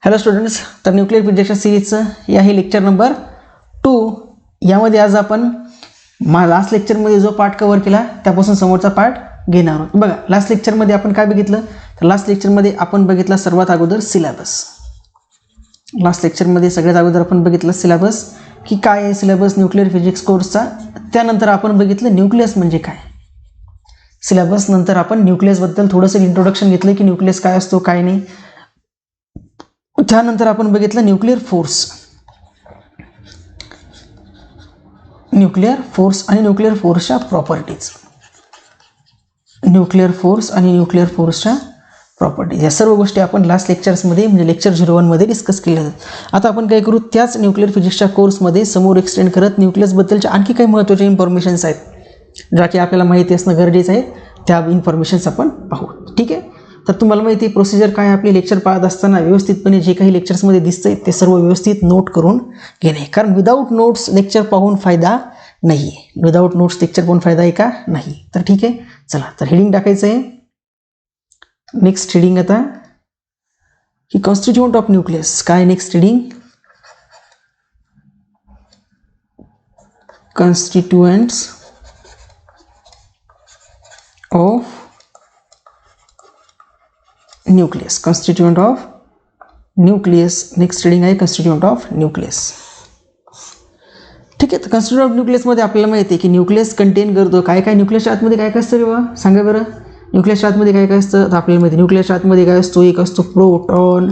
Hello students, तर nuclear फिजिक्सच्या सिरीजचं हे आहे लेक्चर नंबर 2. यामध्ये आज आपण लास्ट लेक्चरमध्ये जो पार्ट कव्हर केला त्यापासून समोरचा पार्ट घेणार आहोत. बघा, लास्ट लेक्चरमध्ये आपण काय बघितलं, तर लास्ट लेक्चरमध्ये आपण बघितला सर्वात अगोदर सिलेबस. लास्ट लेक्चरमध्ये सगळ्यात अगोदर आपण बघितलं सिलेबस, की काय आहे सिलेबस न्यूक्लियर फिजिक्स कोर्सचा. त्यानंतर आपण बघितलं न्यूक्लियस म्हणजे काय. सिलेबस नंतर आपण न्यूक्लियसबद्दल थोडंसं इंट्रोडक्शन घेतलं, की न्यूक्लियस काय असतो काय नाही. त्यानंतर आपण बघितलं न्यूक्लियर फोर्स आणि न्यूक्लियर फोर्सच्या प्रॉपर्टीज. न्यूक्लियर फोर्स आणि न्यूक्लियर फोर्सच्या प्रॉपर्टीज या सर्व गोष्टी आपण लास्ट लेक्चर्समध्ये म्हणजे लेक्चर 01 मध्ये डिस्कस केल्या आहेत. आता आपण काय करू, त्याच न्यूक्लियर फिजिक्सच्या कोर्समध्ये समोर एक्सटेंड करत न्यूक्लियसबद्दलच्या आणखी काही महत्त्वाच्या इन्फॉर्मेशन्स आहेत ज्या की आपल्याला माहिती असणं गरजेचं आहे. त्या इन्फॉर्मेशन्स आपण पाहू. ठीक आहे, तर तुम्हाला माहिती आहे प्रोसिजर काय. आपली लेक्चर पाहत असताना व्यवस्थितपणे जे काही लेक्चर्समध्ये दिसतंय ते सर्व व्यवस्थित नोट करून घेणे, कारण विदाऊट नोट्स लेक्चर पाहून फायदा नाही आहे. विदाऊट नोट्स लेक्चर पाहून फायदा आहे का नाही. तर ठीक आहे, चला तर हेडिंग टाकायचं आहे. नेक्स्ट हेडिंग आता की कॉन्स्टिट्यूएंट ऑफ न्यूक्लियस. काय next heading, constituents of nucleus. Constituent of nucleus next heading आहे कॉन्स्टिट्यूएंट ऑफ न्यूक्लियस. ठीक आहे, तर कॉन्स्टिट्यूएंट ऑफ न्यूक्लियसमध्ये आपल्याला माहिती आहे की न्यूक्लियस कंटेन करतो काय काय. न्यूक्लियसच्या आतमध्ये काय काय असतं रे बाबा, सांगा बरं. न्यूक्लियसच्या आतमध्ये काय काय असतं, तर आपल्याला माहिती आहे न्यूक्लियसच्या आतमध्ये काय असतो. एक असतो प्रोटॉन,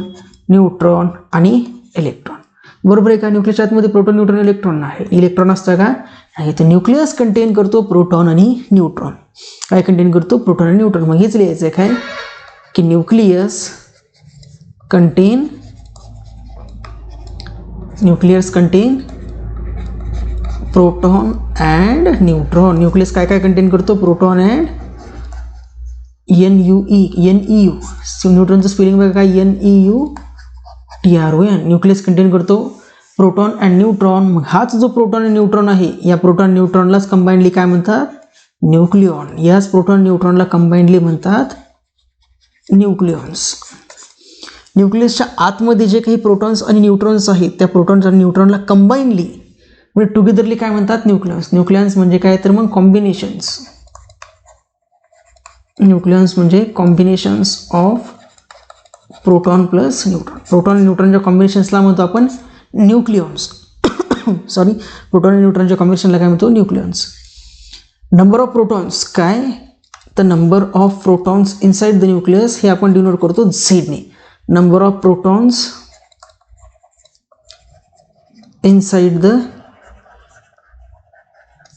न्यूट्रॉन आणि इलेक्ट्रॉन. बरोबर आहे का. न्यूक्लियसच्या आतमध्ये प्रोटॉन, न्यूट्रॉन, इलेक्ट्रॉन आहे. इलेक्ट्रॉन असतं का नाही. तर न्यूक्लियस कंटेन करतो प्रोटॉन आणि न्यूट्रॉन. काय कंटेन करतो, प्रोटॉन आणि न्यूट्रॉन. मग हेच लिहायचं आहे काय की nucleus content proton and neutron. Nucleus काय काय कंटेन करतो, प्रोटॉन अँड NEU. न्यूट्रॉनचं स्पेलिंग बघा काय, NEUTRON. न्यूक्लियस कंटेन करतो प्रोटॉन अँड न्यूट्रॉन. मग हाच जो प्रोटॉन आणि न्यूट्रॉन आहे या प्रोटॉन न्यूट्रॉनलाच कंबाईंडली काय म्हणतात, न्यूक्लिऑन. याच प्रोटॉन न्यूट्रॉनला कंबाईंडली म्हणतात न्यूक्लिऑन्स. न्यूक्लियसच्या आतमध्ये जे काही प्रोटॉन्स आणि न्यूट्रॉन्स आहेत त्या प्रोटॉन्स आणि न्यूट्रॉनला कंबाईनली म्हणजे टुगेदरली काय म्हणतात, न्यूक्लियन्स. न्यूक्लियन्स म्हणजे काय, तर मग कॉम्बिनेशन्स. न्यूक्लियन्स म्हणजे combinations of proton plus neutron. Proton आणि न्यूट्रॉनच्या कॉम्बिनेशन्सला म्हणतो आपण न्यूक्लियॉन्स. सॉरी, प्रोटॉन आणि न्यूट्रॉनच्या कॉम्बिनेशनला काय म्हणतो, न्यूक्लियॉन्स. नंबर ऑफ प्रोटॉन्स काय, तर number of protons inside the nucleus हे आपण डिनोट करतो झेडने. Number of protons inside the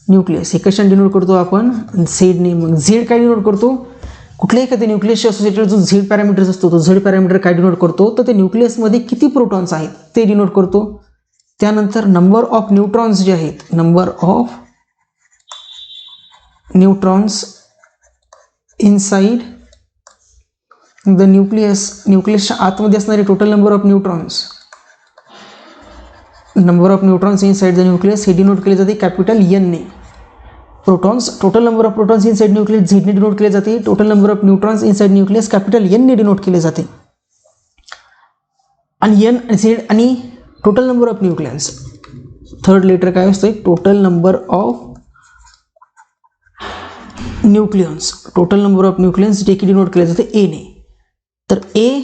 nucleus हे कशाने डिनोट करतो आपण, झेडने. मग झेड काय डिनोट करतो, कुठल्याही एखाद्या न्यूक्लियसशी असोसिएटेड जो झेड पॅरामीटर्स असतो तो झेड पॅरामीटर काय डिनोट करतो, तर ते न्यूक्लियसमध्ये किती प्रोटॉन्स आहेत ते डिनोट करतो. त्यानंतर नंबर ऑफ न्यूट्रॉन्स जे आहेत, number of neutrons inside the nucleus. न्यूक्लियसच्या आतमध्ये असणारे total number of neutrons inside the nucleus हे डिनोट केले जाते कॅपिटल N ने. Protons, total number of protons inside nucleus झेडने डिनोट केले जाते. Total number of neutrons inside nucleus capital N ने डिनोट केले जाते. आणि N, Z आणि total number of nucleons third letter काय असते, total number of nucleons. Total number of न्यूक्लियन्स जे की डिनोट केले जाते A ने. तर A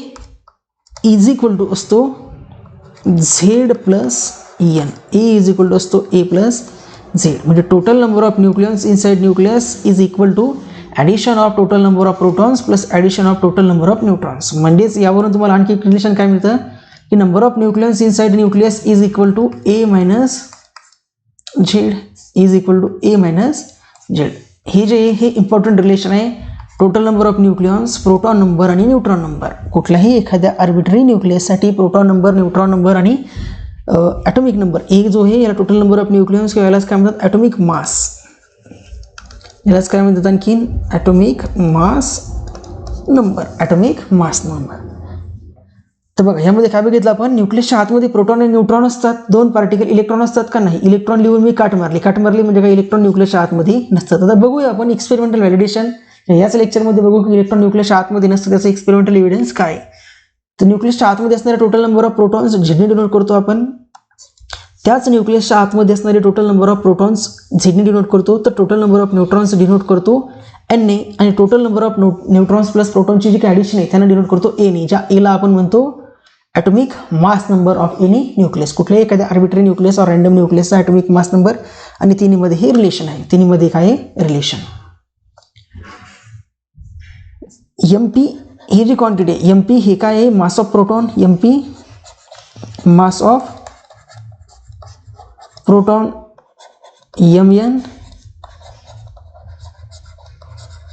इज इक्वल टू असतो Z plus N. A is equal to असतो A प्लस Z. म्हणजे total number of nucleons inside nucleus is equal to addition of total number of protons plus addition of total number of neutrons. म्हणजेच यावरून तुम्हाला आणखी एक relation काय मिळतं की number of nucleons inside nucleus is equal to A minus Z is equal to A minus Z. हे जे हे इम्पॉर्टंट रिलेशन आहे. Total number of nucleons, proton number आणि न्यूट्रॉन नंबर. कुठल्याही एखाद्या आर्बिटरी न्यूक्लियससाठी प्रोटॉन नंबर, न्यूट्रॉन नंबर आणि atomic number एक जो आहे याला टोटल नंबर ऑफ न्यूक्लियॉन्स किंवा यालाच काय म्हणतात, ॲटॉमिक मास. यालाच काय म्हणतात आणखीन, ॲटॉमिक मास नंबर. तर बघा यामध्ये काय बघितलं आपण, न्यूक्लियसच्या आतमध्ये प्रोटॉन आणि न्यूट्रॉन असतात, दोन पार्टिकल. इलेक्ट्रॉन असतात का नाही, इलेक्ट्रॉन लिहून मी काट मारली म्हणजे काय, इलेक्ट्रॉन न्यूक्लियसच्या आतमध्ये नसतात. आता बघूया आपण एक्सपेरिमेंटल व्हॅलिडेशन याच लेक्चरमध्ये बघू की इलेक्ट्रॉन न्यूक्लियसच्या आतमध्ये नसतं त्याचं एक्सपेरिमेंटल एव्हिडन्स काय. तर न्यूक्लियसच्या आतमध्ये असणारे टोटल नंबर ऑफ प्रोटॉन्स झेडने डिनोट करतो आपण. त्याच न्यूक्लियसच्या आतमध्ये असणारे टोटल नंबर ऑफ प्रोटॉन्स झेडने डिनोट करतो. तर total number of neutrons denote करतो एन ने, आणि total number of neutrons plus प्रोटॉनची जी काही ॲडिशन आहे त्यांना डिनोट करतो ए ने, ज्या एला आपण म्हणतो atomic mass number of any nucleus. कुठल्याही एखाद्या आर्बिट्ररी न्यूक्लियस और रँडम न्यूक्लियसचा ॲटॉमिक मास नंबर. आणि तिन्हीमध्ये हे रिलेशन आहे. तिन्हीमध्ये काय आहे रिलेशन. एम पी ही जी क्वांटिटी आहे, एम पी हे काय आहे mass of proton. M P mass of proton, M N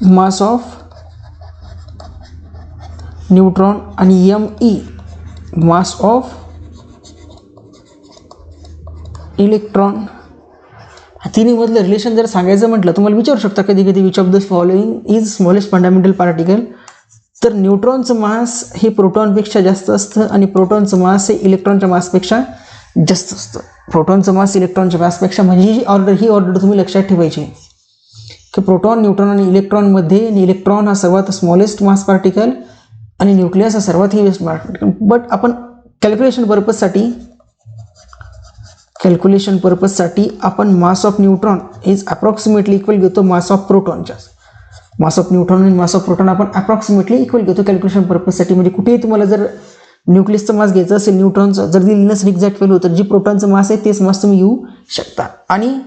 mass of neutron, आणि M E mass of electron. तिन्हीमधलं रिलेशन जर सांगायचं म्हटलं तुम्हाला विचारू शकता कधी कधी which of the following is smallest fundamental particle. तर न्यूट्रॉनचं मास हे प्रोटॉनपेक्षा जास्त असतं आणि प्रोटॉनचं मास हे इलेक्ट्रॉनच्या मासपेक्षा जास्त असतं. प्रोटॉनचं मास इलेक्ट्रॉनच्या मासपेक्षा, म्हणजे ही ऑर्डर तुम्ही लक्षात ठेवायची की प्रोटॉन, न्यूट्रॉन आणि इलेक्ट्रॉनमध्ये इलेक्ट्रॉन हा सर्वात स्मॉलेस्ट मास पार्टिकल आणि न्यूक्लियस हा सर्वात हेवीएस्ट मास पार्टिकल. बट आपण कॅल्क्युलेशन पर्पजसाठी आपण mass of neutron is approximately equal घेतो मास ऑफ प्रोटॉनच्या. मास ऑफ न्यूट्रॉन आणि मास ऑफ प्रोटॉन आपण अप्रॉक्सिमेटली इक्वल घेतो कॅल्क्युलेशन पर्पजसाठी. म्हणजे कुठेही तुम्हाला जर न्यूक्लियसचं मास घ्यायचं असेल, न्यूट्रॉनचं जर दिली नसेल एक्झॅक्ट व्हॅल्यू, तर जी प्रोटॉनचं मास आहे तेच मास तुम्ही घेऊ शकता. आणि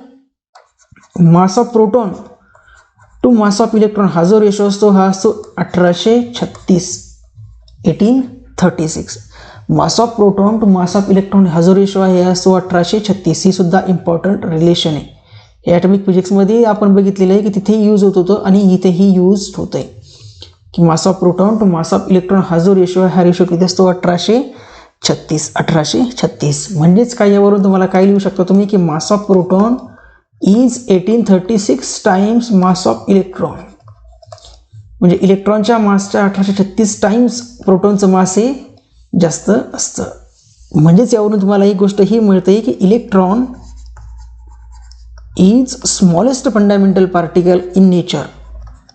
mass of proton to mass of electron हा जो रेशो असतो हा असतो 1836. Mass of proton to mass of electron हा जो रेशो आहे हा असतो 1836. ही सुद्धा इम्पॉर्टंट रिलेशन आहे. हे ॲटॉमिक फिजिक्समध्ये आपण बघितलेलं आहे की तिथे यूज होत होतं आणि इथेही यूज होत आहे की mass of proton to mass of electron हा जो रेशो आहे हा रेशो किती असतो 1836. म्हणजेच काय यावरून तुम्हाला काय लिहू शकता तुम्ही की mass of proton is 1836 times mass of electron. म्हणजे इलेक्ट्रॉनच्या मासच्या 1836 टाइम्स प्रोटॉनचं मास हे जास्त असतं. म्हणजेच यावरून तुम्हाला एक गोष्ट ही मिळते की electron is smallest fundamental particle in nature.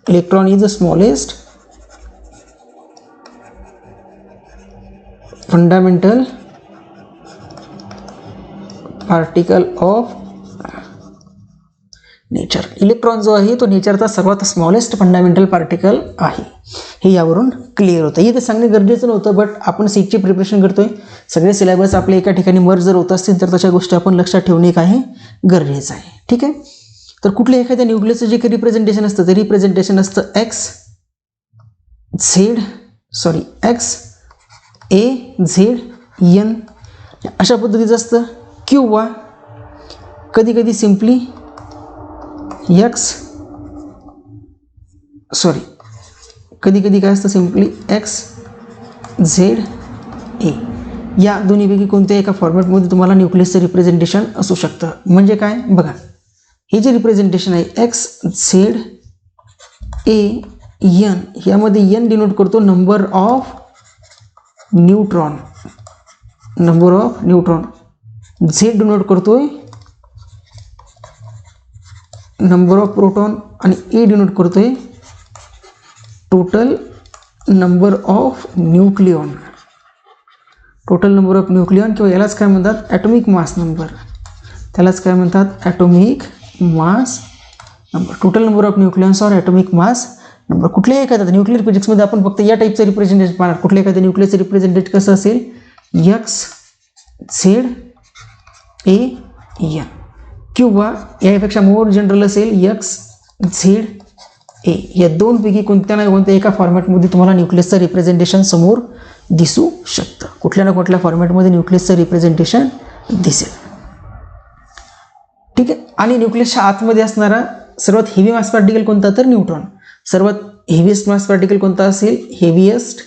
Electron is the smallest fundamental particle of nature. Electron जो आहे तो नेचरचा सर्वात स्मॉलेस्ट फंडामेंटल पार्टिकल आहे. हे यावरून क्लिअर होतं. हे तर सांगणे गरजेचं नव्हतं, बट आपण सीटची प्रिपरेशन करतोय. सगळे सिलेबस आपले एका ठिकाणी मर्ज जर होत असतील तर तशा गोष्टी आपण लक्षात ठेवणे काय गरजेचं आहे. ठीक आहे. तर कुठल्या एखाद्या न्यूक्लियसचं जे काही रिप्रेझेंटेशन असतं ते रिप्रेझेंटेशन असतं एक्स ए झेड एन अशा पद्धतीचं असतं. किंवा कधी कधी सिम्पली कधी कधी काय असतं सिम्पली एक्स झेड ए. या दोन्हीपैकी कोणत्या एका फॉर्मॅटमध्ये तुम्हाला न्यूक्लियसचं रिप्रेझेंटेशन असू शकतं. म्हणजे काय बघा, हे जे रिप्रेझेंटेशन आहे एक्स झेड ए एन, यामध्ये एन डिनोट करतो number of neutron, Z denote करतोय नंबर ऑफ प्रोटॉन, आणि ए डिनोट करतोय total number of nucleon. Total number of nucleon किंवा यालाच काय म्हणतात ॲटॉमिक मास नंबर. त्यालाच काय म्हणतात atomic mass number. Total number of nucleons और ॲटॉमिक मास नंबर. कुठल्याही एखाद्या न्यूक्लियर फिजिक्समध्ये आपण फक्त या टाईपचं रिप्रेझेंटेशन पाहणार. कुठल्या एखाद्या न्यूक्लियसचं रिप्रेझेंटेशन कसं असेल एक्स झेड ए एन, किंवा यापेक्षा मोर जनरल असेल एक्स झेड ए. या दोनपैकी कोणत्या ना कोणत्या एका फॉर्मॅटमध्ये तुम्हाला न्यूक्लियसचं रिप्रेझेंटेशन समोर दिसू शकतं. कुठल्या ना कुठल्या फॉर्मॅटमध्ये न्यूक्लियसचं रिप्रेझेंटेशन दिसेल. ठीक आहे. आणि न्यूक्लियसच्या आतमध्ये असणारा सर्वात हेवी मास पार्टिकल कोणता तर न्यूट्रॉन. सर्वात हेवीएस्ट मास पार्टिकल कोणता असेल हेवीएस्ट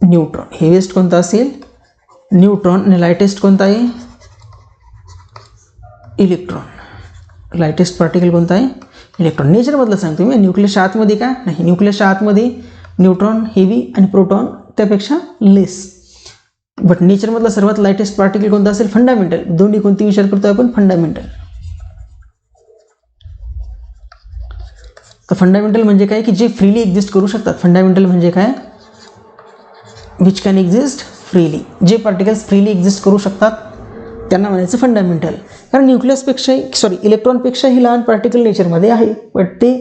न्यूट्रॉन. हेवीएस्ट कोणता असेल न्यूट्रॉन. आणि लाइटेस्ट कोणता आहे इलेक्ट्रॉन. लाइटेस्ट पार्टिकल कोणता आहे इलेक्ट्रॉन. नेचरमधलं सांगतो मी. न्यूक्लियसच्या आतमध्ये का नाही, न्यूक्लियसच्या आतमध्ये न्यूट्रॉन हेवी आणि प्रोटॉन त्यापेक्षा लेस. बट नेचरमधला सर्वात लाइटेस्ट पार्टिकल कोणता असेल फंडामेंटल. दोन्ही कोणती विचार करतो आपण फंडामेंटल. तर फंडामेंटल म्हणजे काय की जे फ्रीली एक्झिस्ट करू शकतात. फंडामेंटल म्हणजे काय विच कॅन एक्झिस्ट फ्रीली, जे पार्टिकल्स फ्रीली एक्झिस्ट करू शकतात त्यांना म्हणायचं फंडामेंटल. कारण न्यूक्लियसपेक्षाही इलेक्ट्रॉनपेक्षाही लहान पार्टिकल नेचरमध्ये आहे, बट ते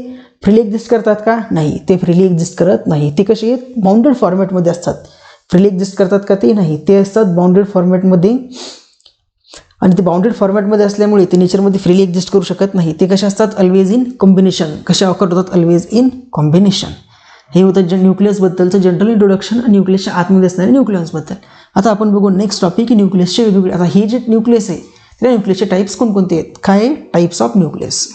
फ्रीली एक्झिस्ट करतात का? नाही, ते फ्रीली एक्झिस्ट करत नाही. ते कसे आहेत? बाउंडेड फॉर्मॅटमध्ये असतात. फ्रीली एक्झिस्ट करतात का? ते नाही, ते असतात बाउंडेड फॉर्मॅटमध्ये. आणि ते बाउंडेड फॉर्मॅटमध्ये असल्यामुळे ते नेचरमध्ये फ्रीली एक्झिस्ट करू शकत नाही. ते कशा असतात? Always in combination. कशा ऑकर होतात? Always in combination. हे होतं न्यूक्लियसबद्दलचं जनरल इंट्रोडक्शन आणि न्यूक्लियसच्या आतमध्ये असणाऱ्या न्यूक्लियन्सबद्दल. आता आपण बघू नेक्स्ट टॉपिक की न्यूक्लियसचे वेगवेगळे. आता हे जे न्यूक्लियस आहे त्या न्यूक्लियसचे टाइप्स कोणकोणते आहेत? काय आहे? Types of nucleus.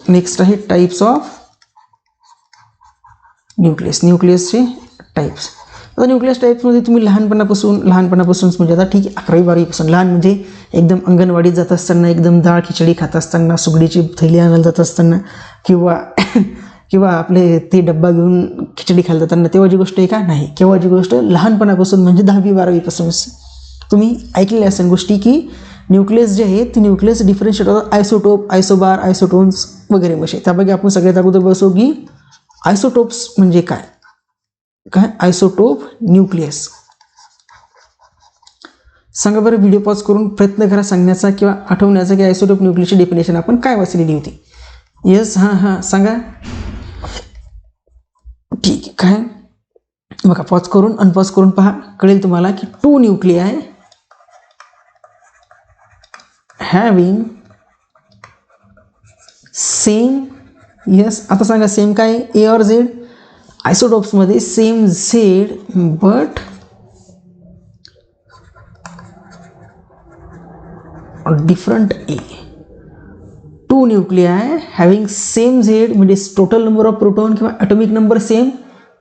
नेक्स्ट आहे टाइप्स ऑफ न्यूक्लियस. न्यूक्लियसचे टाइप्स. आता न्यूक्लियस टाइप्समध्ये तुम्ही लहानपणापासून म्हणजे आता ठीक आहे 11वी 12वीपासून, लहान म्हणजे एकदम अंगणवाडीत जात असताना, एकदम डाळ खिचडी खात असताना, सुगडीची थैली आणायला जात असताना, किंवा आपले ते डब्बा घेऊन खिचडी खायला जाताना, तेव्हाची गोष्ट आहे का? नाही, केव्हाची गोष्ट? लहानपणापासून म्हणजे 10वी 12वीपासून तुम्ही ऐकलेल्या असेल गोष्टी की न्यूक्लियस जे आहे ते न्यूक्लियस डिफरन्शिएट होतात आयसोटोप, आयसोबार, आयसोटोन्स वगैरे विषय. त्यापैकी आपण सगळ्यात अगोदर बसू की आयसोटोप्स म्हणजे काय? Isotope nucleus. सांगा बरं, व्हिडिओ पॉज करून प्रयत्न करा सांगण्याचा किंवा आठवण्याचा की आयसोटोप न्यूक्लियसची डेफिनेशन आपण काय वाचलेली होती. येस, हां सांगा. ठीक आहे. काय बघा, पॉज करून अनपॉज करून पहा, कळेल तुम्हाला की 2 न्यूक्लियाय हॅविंग सेम. येस, आता सांगा सेम काय? ए और झेड. आयसोटोप्समध्ये same Z but different A. 2 nuclei having same Z म्हणजे टोटल नंबर ऑफ प्रोटॉन किंवा atomic number same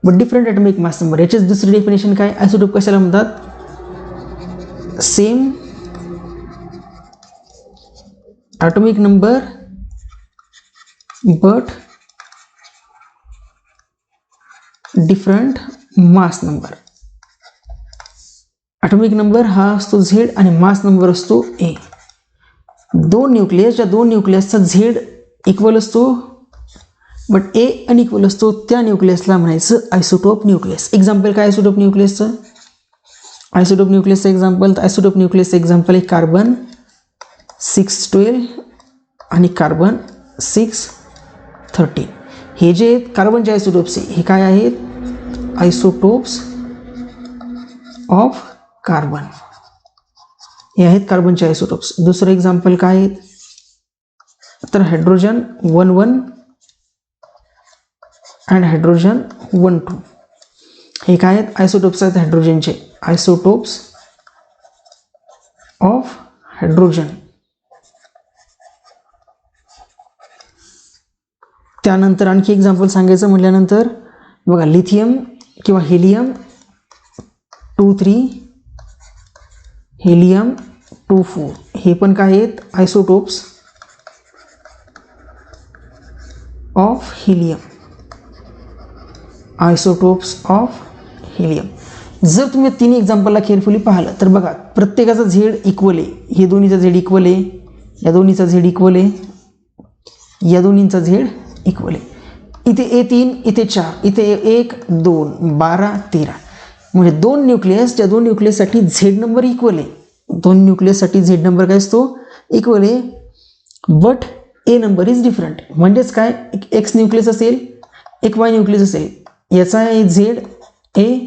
but different atomic mass number. याचीच दुसरी डेफिनेशन काय? आयसोटोप कशाला म्हणतात? Same atomic number but different mass number. Atomic number हा असतो Z आणि मास नंबर असतो ए. 2 न्यूक्लियस, ज्या 2 न्यूक्लियसचा झेड इक्वल असतो बट ए अनइक्वल असतो त्या न्यूक्लियसला म्हणायचं आयसोटोप न्यूक्लियस. एक्झाम्पल काय आयसोटोप न्यूक्लियसचं? आयसोटोप न्यूक्लियसचं एक्झाम्पल, आयसोटोप न्यूक्लियसचं एक्झाम्पल आहे कार्बन 612 आणि कार्बन 613. हे जे आहेत कार्बनचे आयसोटोप्स आहे, हे काय आहेत? Isotopes of carbon. हे आहेत कार्बनचे आयसोटोप्स. दुसरं एक्झाम्पल काय आहेत? तर हायड्रोजन 11 अँड हायड्रोजन 12. हे काय आहेत? आयसोटोप्स आहेत हायड्रोजनचे. Isotopes of hydrogen. त्यानंतर आणखी एक्झाम्पल सांगायचं म्हटल्यानंतर बघा, लिथियम किंवा हेलियम 23, हेलियम 24. हे पण काय आहेत? Isotopes of helium. Isotopes of helium. जर तुम्ही 3 एक्झाम्पलला केअरफुली पाहिलं तर बघा, प्रत्येकाचा झेड इक्वल आहे. हे दोन्हीचा झेड इक्वल आहे, या दोन्हीचा झेड इक्वल आहे, या दोन्हींचा झेड इक्वल आहे. इथे A3, इथे 4, इथे 1 2 12 13. म्हणजे 2 न्यूक्लियस, ज्या 2 न्यूक्लियससाठी झेड नंबर इक्वल आहे, 2 न्यूक्लियससाठी झेड नंबर काय असतो? इक्वल आहे, but A number is different. म्हणजेच काय? एक एक्स न्यूक्लियस असेल, एक वाय न्यूक्लियस असेल. याचा आहे झेड ए,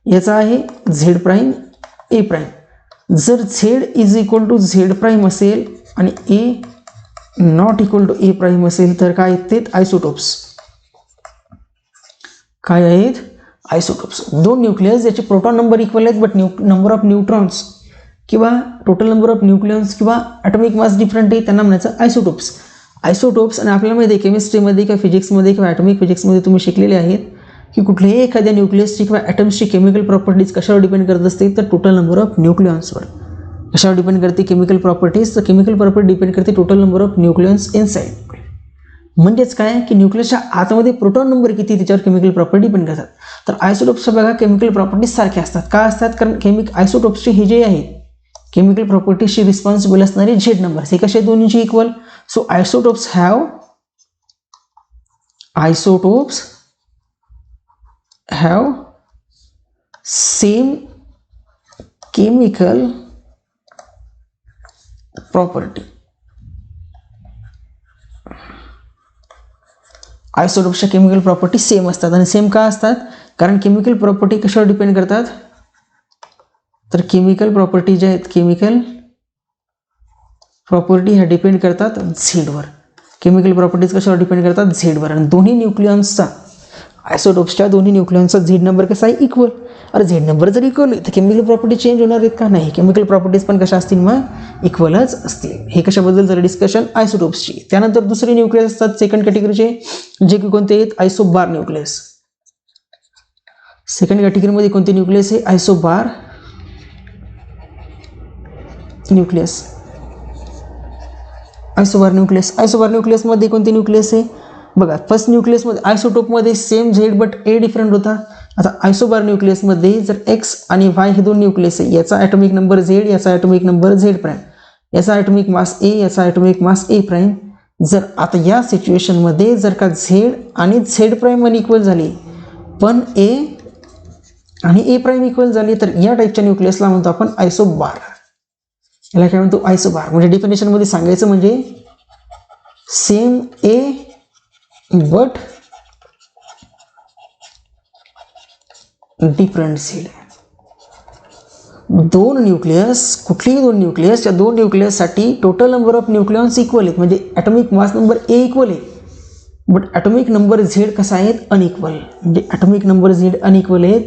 याचा आहे झेड प्राईम ए प्राईम. जर Z is equal to Z prime असेल आणि A not equal to A prime असेल तर काय आहेत? ते आयसोटोप्स. काय आहेत? आयसोटोप्स. 2 न्यूक्लियस ज्याचे प्रोटॉन नंबर इक्वल आहेत बट नंबर ऑफ न्यूट्रॉन्स किंवा टोटल नंबर ऑफ न्यूक्लियन्स किंवा ॲटॉमिक मास डिफरंट आहे, त्यांना म्हणायचं आयसोटोप्स. आयसोटोप्स. आणि आपल्याला माहिती आहे केमिस्ट्रीमध्ये किंवा फिजिक्समध्ये किंवा ॲटॉमिक फिजिक्समध्ये तुम्ही शिकलेले आहेत की कुठल्याही एखाद्या न्यूक्लियसची किंवा ॲटम्सची केमिकल प्रॉपर्टीज कशावर डिपेंड करत असते? तर टोटल नंबर ऑफ न्यूक्लियन्सवर. कशावर डिपेंड करते केमिकल प्रॉपर्टीज? तर केमिकल प्रॉपर्टी डिपेंड करते total number of nucleons inside. म्हणजेच काय की न्यूक्लियसच्या आतमध्ये प्रोटॉन नंबर किती त्याच्यावर केमिकल प्रॉपर्टी डिपेंड करतात. तर आयसोटोप्सच्या बघा केमिकल प्रॉपर्टीज सारख्या असतात. का असतात? कारण आयसोटोप्सचे हे जे आहेत केमिकल प्रॉपर्टीजशी रिस्पॉन्सिबल असणारे झेड नंबर हे कसे दोन्हीचे equal. So isotopes have same chemical property. आयसोटोप्सच्या केमिकल प्रॉपर्टी सेम असतात. आणि सेम का असतात? कारण केमिकल प्रॉपर्टी कशावर डिपेंड करतात? तर केमिकल प्रॉपर्टी ज्या आहेत, केमिकल प्रॉपर्टी ह्या डिपेंड करतात झेडवर. केमिकल प्रॉपर्टीज कशावर डिपेंड करतात? झेडवर. आणि दोन्ही न्यूक्लियॉन्सचा, आयसोटोप्सच्या दोन्ही न्यूक्लियॉन्सचा झेड नंबर कसा आहे? इक्वल. अरे झेड नंबर जर इक्वल तर केमिकल प्रॉपर्टी चेंज होणार आहेत का? नाही. केमिकल प्रॉपर्टीज पण कशा असतील? मग इक्वलच असतील. हे कशाबद्दल जर डिस्कशन? आयसोटोप्सची. त्यानंतर दुसरे न्यूक्लियस असतात सेकंड कॅटेगरीचे, जे की कोणते आहेत? आयसोबार न्यूक्लियस. सेकंड कॅटेगरीमध्ये कोणते न्यूक्लियस आहे? आयसोबार न्यूक्लियस. आयसोबार न्यूक्लियस. आयसोबार न्यूक्लियसमध्ये कोणते न्यूक्लियस आहे? बघा, फर्स्ट न्यूक्लियसमध्ये आयसोटोपमध्ये same Z but A different होता. आता आयसोबार न्यूक्लियसमध्ये जर एक्स आणि वाय हे दोन न्यूक्लियस आहे, याचा ॲटॉमिक नंबर झेड, याचा ॲटॉमिक नंबर झेड प्राईम, याचा ॲटॉमिक मास ए, याचा ॲटॉमिक मास ए प्राईम. जर आता या सिच्युएशनमध्ये जर का झेड आणि झेड प्राईम अनइक्वल झाली पण ए आणि ए प्राईम इक्वल झाली, तर या टाईपच्या न्यूक्लियसला म्हणतो आपण आयसोबार. याला काय म्हणतो? आयसोबार. म्हणजे डेफिनेशनमध्ये सांगायचं म्हणजे same A but different Z. दोन न्यूक्लियस, कुठलीही दोन न्यूक्लियस, या दोन न्यूक्लियससाठी total number of nucleons equal आहेत. म्हणजे atomic mass number A equal आहे, बट ॲटॉमिक नंबर झेड कसा आहेत? अनइक्वल. म्हणजे ॲटॉमिक नंबर झेड अनइक्वल आहेत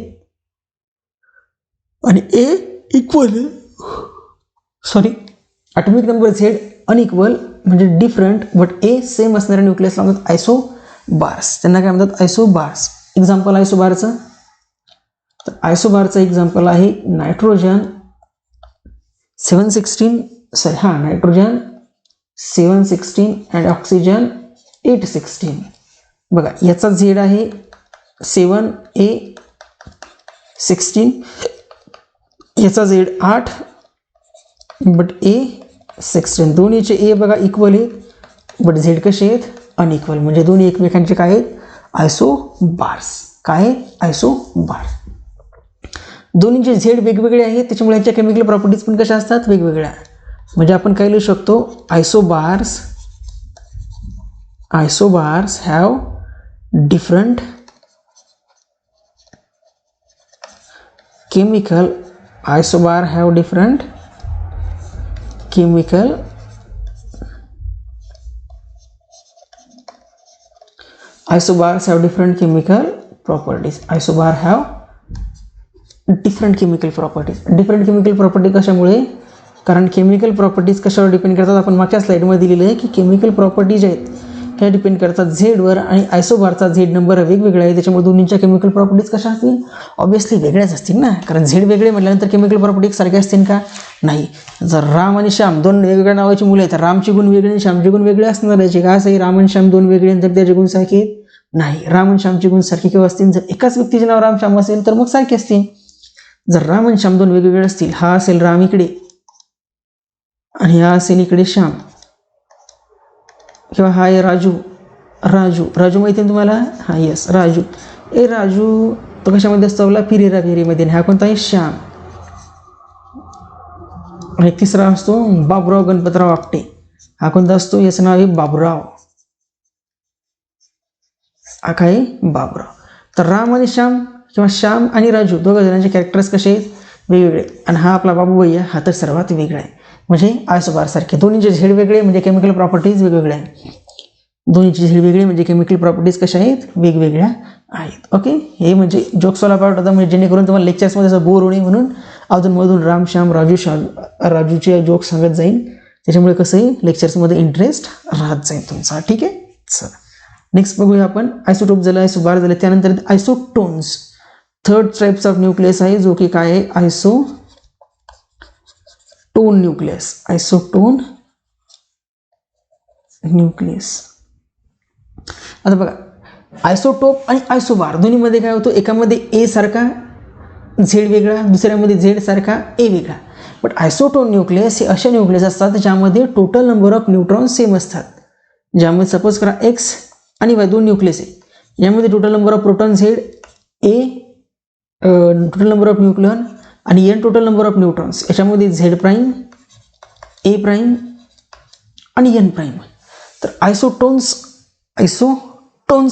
आणि ए इक्वल आहे. Sorry, atomic number Z unequal म्हणजे डिफरंट बट ए सेम असणाऱ्या न्यूक्लियसला म्हणतात आयसोबार्स. त्यांना काय म्हणतात? आयसोबार्स. एक्झाम्पल आयसोबारचं, तर आयसोबारचं एक्झाम्पल आहे नायट्रोजन 716 नायट्रोजन 716 अँड ऑक्सिजन 816. बघा, याचा झेड आहे 7A16, याचा झेड 8 बट A16. दोन्हीचे ए बघा इक्वल आहेत बट झेड कसे आहेत? अनइक्वल. म्हणजे दोन्ही एकमेकांचे काय आहेत? आयसोबार्स. काय? आयसोबार. दोन्हीचे झेड वेगवेगळे आहेत, त्याच्यामुळे यांच्या केमिकल प्रॉपर्टीज पण कशा असतात? वेगवेगळ्या. म्हणजे आपण काय लिहू शकतो? Isobars have different chemical. Isobar have different chemical isobars have different chemical properties. Isobar have different chemical properties. Different chemical property कशामुळे? कारण केमिकल प्रॉपर्टीज कशावर डिपेंड करतात? आपण मागच्या स्लाइडमध्ये दिलेलं आहे की केमिकल प्रॉपर्टीज आहेत ह्या डिपेंड करतात झेडवर, आणि आयसोबारचा झेड नंबर वेगवेगळा आहे, त्याच्यामुळे दोन्हीच्या केमिकल प्रॉपर्टीज कशा असतील? ऑब्विसली वेगळ्याच असतील ना, कारण झेड वेगळे म्हटल्यानंतर केमिकल प्रॉपर्टी सारखे असतील का? नाही. जर राम आणि श्याम दोन वेगवेगळ्या नावाची मुलं आहेत, तर रामचे गुण वेगळे आणि श्यामचे गुण वेगळे असणार आहे. का असं राम आणि श्याम दोन वेगळे तर त्याचे गुण सारखे नाही. राम आणि श्यामचे गुण सारखे केव्हा असतील? जर एकाच व्यक्तीचे नाव राम श्याम असेल तर मग सारखे असतील. जर राम आणि श्याम दोन वेगवेगळे असतील, हा असेल राम इकडे आणि हा असेल इकडे श्याम, किंवा हा आहे राजू माहिती आहे तुम्हाला? हा येस, राजू. राजू तो कशामध्ये असतो? आपला फिरेरा फेरीमध्ये. हा कोणता आहे? श्याम. आणि तिसरा असतो बाबुराव गणपतराव आपटे. हा कोणता असतो? याचं नाव आहे बाबुराव. हा काय? बाबुराव. तर राम आणि श्याम किंवा श्याम आणि राजू दोघा जणांचे कॅरेक्टर्स कसे आहेत? वेगवेगळे. आणि हा आपला बाबू भैया हा तर सर्वात वेगळा आहे. म्हणजे आयसोबार सारखे दोन्हीचे झेड वेगळे म्हणजे केमिकल प्रॉपर्टीज वेगवेगळ्या आहेत. दोन्हीचे झेड वेगळे म्हणजे केमिकल प्रॉपर्टीज कशा आहेत? वेगवेगळ्या आहेत. ओके, हे म्हणजे जोक्सवाला पार्ट होता, म्हणजे जेणेकरून तुम्हाला लेक्चर्समध्ये असं बोर होणे म्हणून अधूनमधून राम श्याम राजूचे जोक सांगत जाईल. त्याच्यामुळे कसं आहे लेक्चर्समध्ये इंटरेस्ट राहत जाईल तुमचा. ठीक आहे, चला नेक्स्ट बघूया आपण. आयसोटोप झालं, आयसोबार झालं, त्यानंतर आयसोटोन्स. थर्ड टाइप्स ऑफ न्यूक्लियस आहे जो की काय आहे? आयसोटोन न्यूक्लियस. आयसोटोन न्यूक्लियस. आता बघा, आयसोटोप आणि आयसोबार दोन्हीमध्ये काय होतं? एकामध्ये ए सारखा झेड वेगळा, दुसऱ्यामध्ये झेड सारखा ए वेगळा. बट आयसोटोन न्यूक्लियस हे अशा न्यूक्लियस असतात ज्यामध्ये total number of neutron same असतात. ज्यामध्ये सपोज करा एक्स आणि वाय दोन न्यूक्लियस आहे, यामध्ये total number of proton Z A total number of nucleon आणि n total number of neutrons, याच्यामध्ये झेड प्राईम, ए प्राईम आणि n प्राईम. तर आयसोटोन्स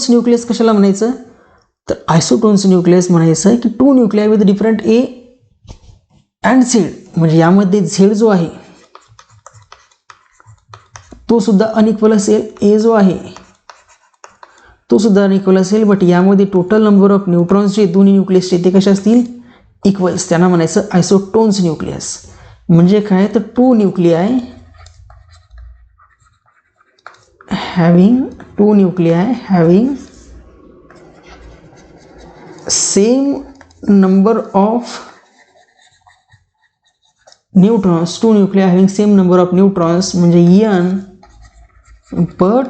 न्यूक्लियस कशाला म्हणायचं, तर आयसोटोन्स न्यूक्लियस म्हणायचं की 2 nuclei with different A and Z. म्हणजे यामध्ये झेड जो आहे तो सुद्धा अनइक्वल असेल, ए जो आहे तो सुद्धा अनइक्वल असेल, बट यामध्ये टोटल नंबर ऑफ न्यूट्रॉन्स जे दोन्ही न्यूक्लियसचे ते कसे असतील, इक्वल्स. त्यांना म्हणायचं आयसोटोन्स न्यूक्लियस. म्हणजे काय, तर 2 nuclei having same number of neutrons, 2 nuclei having same number of neutrons म्हणजे n, but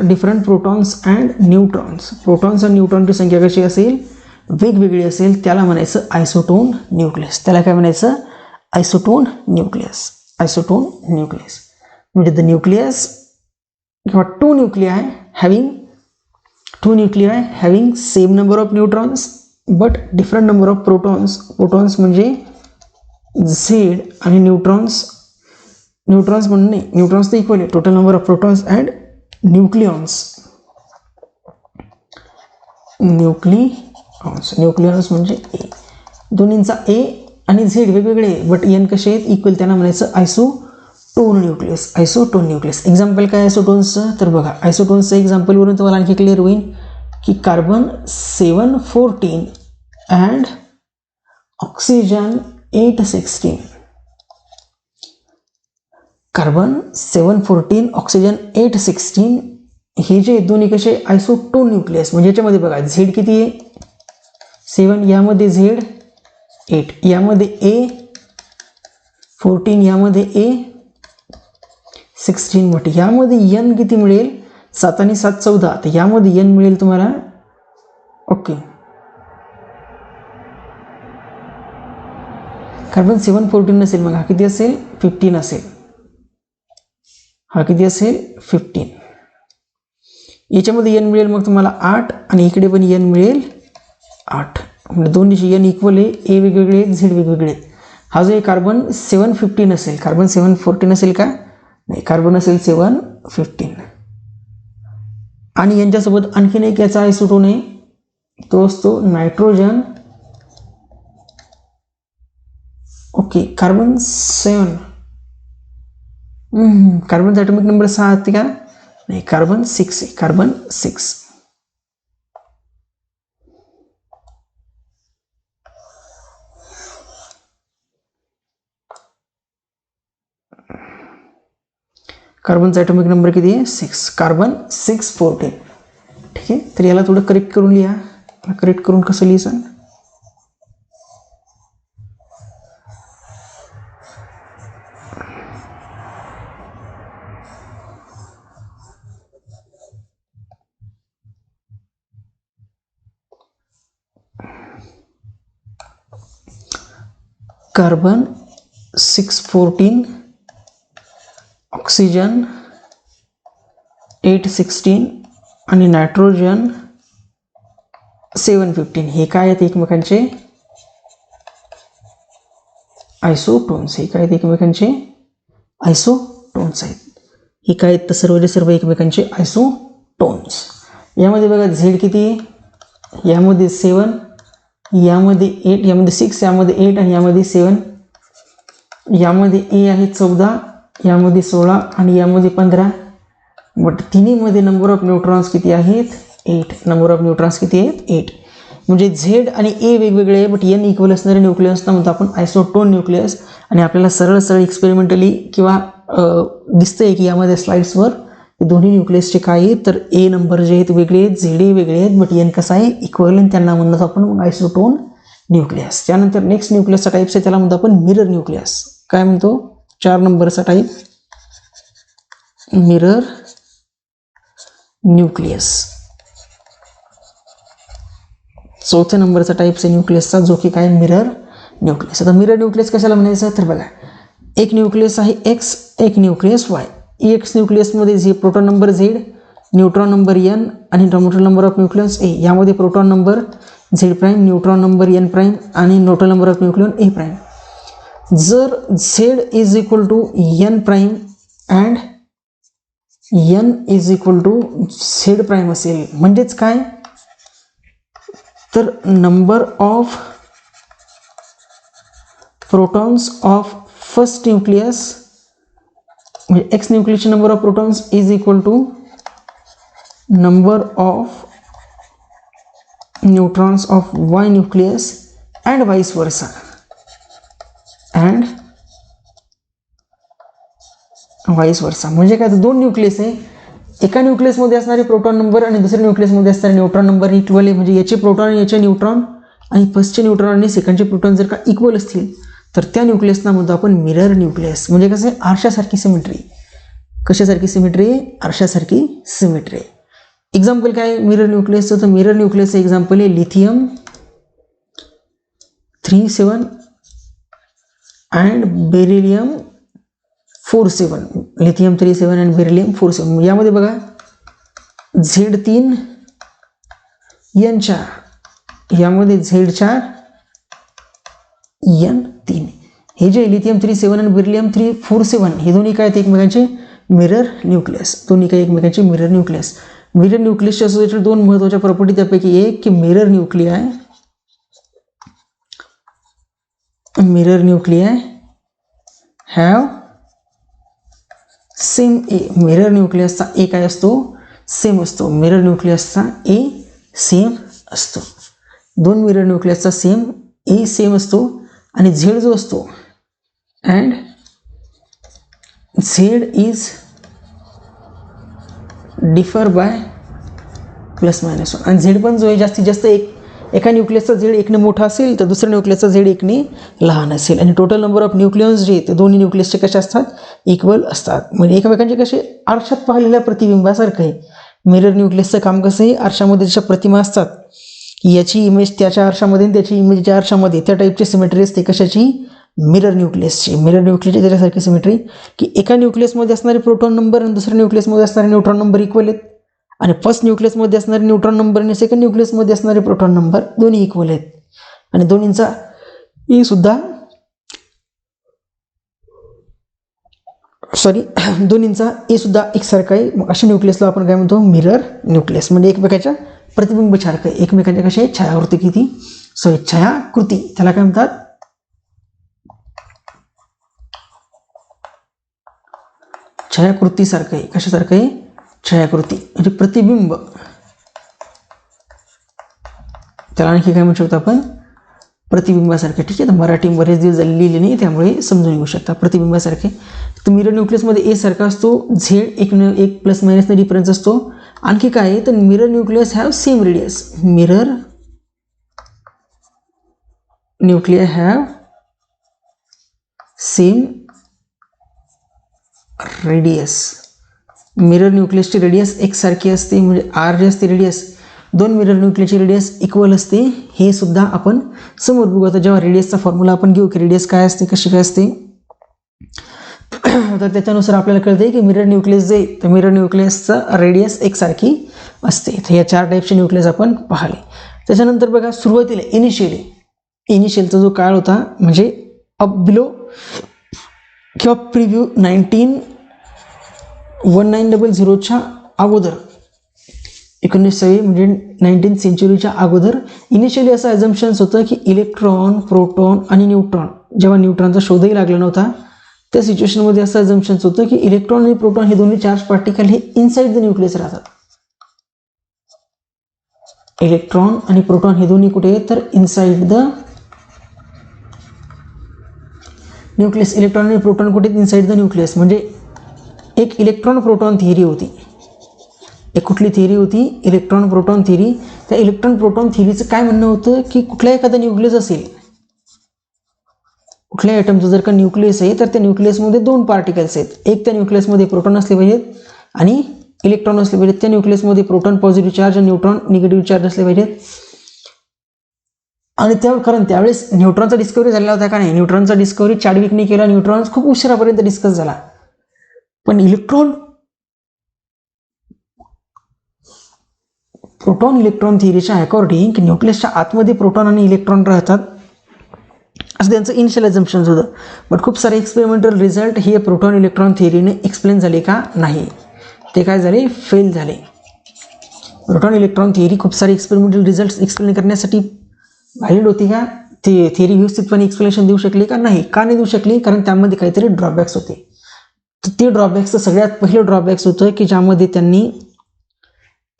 different protons and neutrons. Protons आणि न्यूट्रॉनची संख्या कशी असेल, वेगवेगळी असेल, त्याला म्हणायचं आयसोटोन न्यूक्लियस. त्याला काय म्हणायचं, आयसोटोन न्यूक्लियस. म्हणजे द न्यूक्लियस किंवा 2 nuclei having same number of neutrons but different number of protons. Protons म्हणजे झेड आणि न्यूट्रॉन्स म्हणून नाही, न्यूट्रॉन्स तर इक्वल आहे. Total number of protons and nucleons म्हणजे ए. दोन्हींचा ए आणि झेड वेगवेगळे बट एन कसे आहेत, इक्वल. त्यांना म्हणायचं आयसोटोन न्यूक्लियस. एक्झाम्पल काय आयसोटोन्सचं, तर बघा आयसोटोन्सचं एक्झाम्पलवरून तुम्हाला आणखी क्लिअर होईल की carbon 714 and oxygen 816. Carbon 714 oxygen 816 हे जे दोन्ही कसे आयसोटोन न्यूक्लियस. म्हणजे याच्यामध्ये बघा झेड किती आहे, 7, यामध्ये झेड 8, यामध्ये ए 14, यामध्ये ए 16, बट यामध्ये n किती मिळेल, 7 आणि 7 14, तर यामध्ये n मिळेल तुम्हाला. ओके, कार्बन 714 नसेल, मग हा किती असेल, 15 असेल. हा किती असेल, 15. याच्यामध्ये n मिळेल मग तुम्हाला 8 आणि इकडे पण n मिळेल 8. म्हणजे दोन्हीची n इक्वल आहे, ए वेगवेगळे आहेत, झेड वेगवेगळे आहेत. हा जो कार्बन 715 असेल, कार्बन 714 असेल का, नाही, कार्बन असेल 715. आणि यांच्यासोबत आणखीन एक याचा आयसोटोन आहे, तो असतो नायट्रोजन. ओके, कार्बन 7, कार्बनचा ॲटॉमिक नंबर 6 आहे का, नाही, कार्बन 6 आहे, कार्बन 6. कार्बनचा ॲटॉमिक नंबर किती आहे, 6, कार्बन 614. ठीक आहे, तर याला थोडं करेक्ट करून लिहा. करेक्ट करून कसं लिहायचं, कार्बन 614 ऑक्सिजन 816 आणि नायट्रोजन 715 हे काय आहेत एकमेकांचे आयसोटोन्स. हे काय आहेत एकमेकांचे आयसोटोन्स आहेत. हे काय आहेत तर सर्वचे सर्व एकमेकांचे आयसोटोन्स. यामध्ये बघा झेड किती आहे, यामध्ये 7, यामध्ये 8, यामध्ये 6, यामध्ये 8 आणि यामध्ये 7. यामध्ये ए आहे 14, यामध्ये 16 आणि यामध्ये 15. बट तिन्हीमध्ये नंबर ऑफ न्यूट्रॉन्स किती आहेत, 8. नंबर ऑफ न्यूट्रॉन्स किती आहेत, 8. म्हणजे झेड आणि ए वेगवेगळे आहे बट एन इक्वल असणारे न्यूक्लियसना म्हणतो आपण आयसोटोन न्यूक्लियस. आणि आपल्याला सरळ एक्सपेरिमेंटली किंवा दिसतंय की यामध्ये स्लाइड्सवर दोन्ही न्यूक्लियसचे काय आहेत तर ए नंबर जे आहेत वेगळे आहेत, झेड वेगळे आहेत, बट एन कसा आहे इक्वल, आणि त्यांना म्हणतो आपण आयसोटोन न्यूक्लियस. त्यानंतर नेक्स्ट न्यूक्लियसचा टाईप्स आहे, त्याला म्हणतो आपण मिरर न्यूक्लियस. काय म्हणतो, 4 नंबरचा टाईप मिरर न्यूक्लियस. 4थ्या नंबरचा टाईप आहे न्यूक्लियसचा, जो की काय मिरर न्यूक्लियस. आता मिरर न्यूक्लियस कशाला म्हणायचं तर बघा, एक न्यूक्लियस आहे एक्स, एक न्यूक्लियस वाय. एक्स न्यूक्लियसमध्ये झे proton number Z, neutron number N आणि total number of nucleons A. यामध्ये proton number Z prime, neutron number N prime आणि total number of nucleon A prime. जर Z is equal to N prime and N is equal to Z prime असेल म्हणजेच काय, तर number of protons of first nucleus म्हणजे X न्यूक्लियसचे number of protons is equal to number of neutrons of Y nucleus and vice वर्सा. And vice वर्सा म्हणजे काय, तर दोन न्यूक्लियस आहे, एका न्यूक्लियसमध्ये असणारे प्रोटॉन नंबर आणि दुसऱ्या न्यूक्लियसमध्ये असणारे न्यूट्रॉन नंबर इक्वल आहे. म्हणजे याचे प्रोटॉन आणि याचे न्यूट्रॉन आणि फर्स्टचे न्यूट्रॉन आणि सेकंडचे प्रोटॉन जर का इक्वल असतील तर त्या न्यूक्लियसना म्हणतो आपण मिरर न्यूक्लियस. म्हणजे कसं आहे, आरशासारखी सिमेट्री. कशासारखी सिमेट्री, आरशासारखी सिमेट्री. एक्झाम्पल काय मिरर न्यूक्लियसचं, तर मिरर न्यूक्लियसचं एक्झाम्पल आहे lithium 37 and beryllium 47. Lithium 37 and beryllium 47. यामध्ये बघा Z3 N4, यामध्ये Z4 N3. हे जे लिथियम 37 आणि बेरिलियम 347 हे दोन्ही काय आहेत एकमेकांचे मिरर न्यूक्लियस. दोन्ही काय एकमेकांचे मिरर न्यूक्लियस. मिरर न्यूक्लियसच्या असोसिएटेड दोन महत्त्वाच्या प्रॉपर्टी त्यापैकी एक की mirror nuclei have same A. Mirror न्यूक्लियसचा ए काय असतो, सेम असतो. मिरर न्यूक्लियसचा ए सेम असतो. दोन मिरर न्यूक्लियसचा ए सेम असतो आणि झेड जो असतो and Z is differ by +-1 आणि झेड पण जो आहे जास्तीत जास्त एका न्यूक्लियसचा झेड एकने मोठा असेल तर दुसऱ्या न्यूक्लियसचा झेड एकने लहान असेल. आणि टोटल नंबर ऑफ न्यूक्लियन्स जे ते दोन्ही न्यूक्लियसचे कसे असतात, इक्वल असतात. म्हणजे एकमेकांचे कसे आरशात पाहिलेल्या प्रतिबिंबासारखं आहे. मिरर न्यूक्लियसचं काम कसं आहे, आरशामध्ये जशा प्रतिमा असतात याची इमेज त्याच्या आरशामध्ये आणि त्याची इमेज त्या आरशामध्ये, त्या टाईपची सिमेट्री असते. कशाची, मिरर न्यूक्लियसची. मिरर न्यूक्लियसची त्याच्यासारखी सिमेट्री की एका न्यूक्लियसमध्ये असणारे प्रोटॉन नंबर आणि दुसऱ्या न्यूक्लियसमध्ये असणारे न्यूट्रॉन नंबर इक्वल आहेत आणि फर्स्ट न्यूक्लियसमध्ये असणारे न्यूट्रॉन नंबर आणि सेकंड न्यूक्लियसमध्ये असणारे प्रोटॉन नंबर दोन्ही इक्वल आहेत आणि दोन्हींचा ए सुद्धा एकसारखा आहे. मग अशा न्यूक्लियसला आपण काय म्हणतो, मिरर न्यूक्लियस. म्हणजे एकमेकाच्या प्रतिबिंब सारखं, एकमेकांच्या कसे छायाकृती त्याला काय म्हणतात, छायाकृतीसारखं आहे. कशासारखं आहे, छायाकृती म्हणजे प्रतिबिंब. त्याला आणखी काय म्हणू शकतो आपण, प्रतिबिंबासारखे. ठीक आहे, तर मराठी बरेच दिवस लिहिली नाही त्यामुळे समजून घेऊ शकता. प्रतिबिंबासारखे. तर मिरर न्यूक्लियसमध्ये ए सारखा असतो, झेड एक +-ने डिफरन्स असतो. आणखी काय आहे, तर mirror nucleus have same radius. Mirror nuclear have same radius. Mirror न्यूक्लियसची रेडियस एकसारखी असते. म्हणजे आर जे असते रेडियस, दोन मिरर न्यूक्लियसची रेडियस इक्वल असते. हे सुद्धा आपण समोर बघू. आता जेव्हा रेडियसचा फॉर्म्युला आपण घेऊ की रेडियस काय असते, कशी काय असते, तर त्याच्यानुसार आपल्याला कळते की मिरर न्यूक्लियस जे तर मिरर न्यूक्लियसचा रेडियस एकसारखी असते. तर या 4 टाईपचे न्यूक्लियस आपण पाहिले. त्याच्यानंतर बघा सुरुवातीला इनिशियलचा जो काळ होता म्हणजे बिलो किंवा प्रिव्ह्यू 1900च्या अगोदर, 19वी म्हणजे 19th सेंचुरीच्या अगोदर इनिशियली असं ॲझम्पशन्स होतं की इलेक्ट्रॉन, प्रोटॉन आणि न्यूट्रॉन, जेव्हा न्यूट्रॉनचा शोधही लागला नव्हता त्या सिच्युएशनमध्ये असं ॲझम्पशन्स होतं की इलेक्ट्रॉन आणि प्रोटॉन हे दोन्ही चार्ज पार्टिकल हे इनसाइड द न्यूक्लियस राहतात. इलेक्ट्रॉन आणि प्रोटॉन हे दोन्ही कुठे आहेत, तर इनसाइड द न्यूक्लियस. इलेक्ट्रॉन आणि प्रोटॉन कुठे, इनसाइड द न्यूक्लियस. म्हणजे एक इलेक्ट्रॉन प्रोटॉन थिअरी होती. एक कुठली थिअरी होती, इलेक्ट्रॉन प्रोटॉन थिअरी. त्या इलेक्ट्रॉन प्रोटॉन थिअरीचं काय म्हणणं होतं की कुठल्या एखादा न्यूक्लियस असेल, कुठल्या ॲटमचं जर का न्यूक्लियस आहे तर त्या न्यूक्लियसमध्ये 2 पार्टिकल्स आहेत. एक त्या न्यूक्लियसमध्ये प्रोटॉन असले पाहिजेत आणि इलेक्ट्रॉन असले पाहिजेत. त्या न्यूक्लियसमध्ये प्रोटॉन पॉझिटिव्ह चार्ज आणि न्यूट्रॉन निगेटिव्ह चार्ज असले पाहिजेत. आणि कारण त्यावेळेस न्यूट्रॉनचा डिस्कवरी झालेला होता का नाही, न्यूट्रॉनचा डिस्कवरी चॅडविकने केला. न्यूट्रॉन खूप उशिरापर्यंत डिस्कस झाला. पण प्रोटॉन इलेक्ट्रॉन थिअरीच्या अकॉर्डिंग न्यूक्लियसच्या आतमध्ये प्रोटॉन आणि इलेक्ट्रॉन राहतात असं त्यांचं इनिशियल अझम्पशन्स होतं. बट खूप सारे एक्सपेरिमेंटल रिझल्ट हे प्रोटॉन इलेक्ट्रॉन थिअरीने एक्सप्लेन झाले का? नाही, ते काय झाले? फेल झाले. प्रोटॉन इलेक्ट्रॉन थिअरी खूप सारे एक्सपेरिमेंटल रिझल्ट एक्सप्लेन करण्यासाठी व्हॅलिड होती का? ते थिअरी व्यवस्थितपणे एक्सप्लेनेशन देऊ शकली का? नाही. का नाही देऊ शकली? कारण त्यामध्ये काहीतरी ड्रॉबॅक्स होते. तर ते ड्रॉबॅक्सचं सगळ्यात पहिलं ड्रॉबॅक्स होतं की ज्यामध्ये त्यांनी